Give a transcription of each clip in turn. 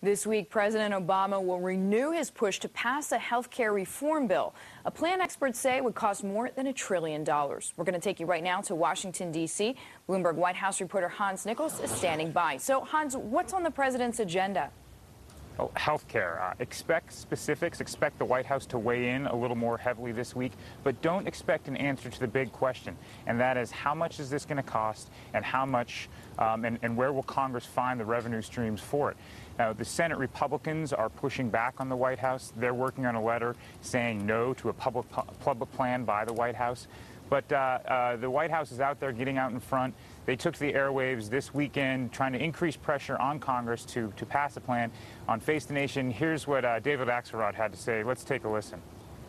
This week, President Obama will renew his push to pass a health care reform bill, a plan experts say would cost more than $1 trillion. We're going to take you right now to Washington, D.C. Bloomberg White House reporter Hans Nichols is standing by. So, Hans, what's on the president's agenda? Oh, health care. Expect specifics. Expect the White House to weigh in a little more heavily this week, but don't expect an answer to the big question, and that is how much is this going to cost, and how much, and where will Congress find the revenue streams for it? Now, the Senate Republicans are pushing back on the White House. They're working on a letter saying no to a public plan by the White House. But the White House is out there getting out in front. They took to the airwaves this weekend trying to increase pressure on Congress to pass a plan. On Face the Nation, here's what David Axelrod had to say. Let's take a listen.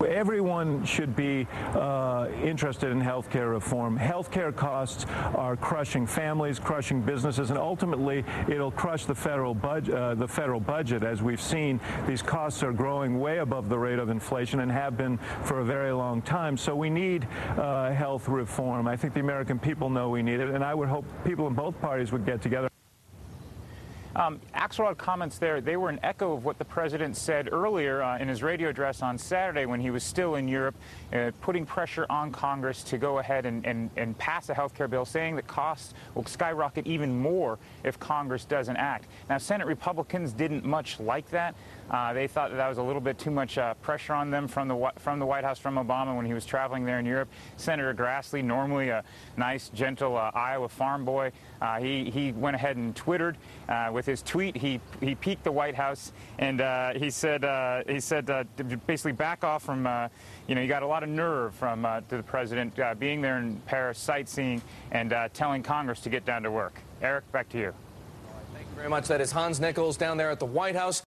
Everyone should be interested in health care reform. Health care costs are crushing families, crushing businesses, and ultimately it'll crush the federal budget. As we've seen, these costs are growing way above the rate of inflation and have been for a very long time. So we need health reform. I think the American people know we need it, and I would hope people in both parties would get together. Axelrod comments there, they were an echo of what the president said earlier in his radio address on Saturday when he was still in Europe, putting pressure on Congress to go ahead and pass a health care bill, saying that costs will skyrocket even more if Congress doesn't act. Now, Senate Republicans didn't much like that. They thought that was a little bit too much pressure on them from the White House, from Obama when he was traveling there in Europe. Senator Grassley, normally a nice, gentle Iowa farm boy, he went ahead and Twittered with his tweet. He piqued the White House, and he said basically back off from you got a lot of nerve from to the president being there in Paris sightseeing and telling Congress to get down to work. Eric, back to you. Thank you very much. That is Hans Nichols down there at the White House.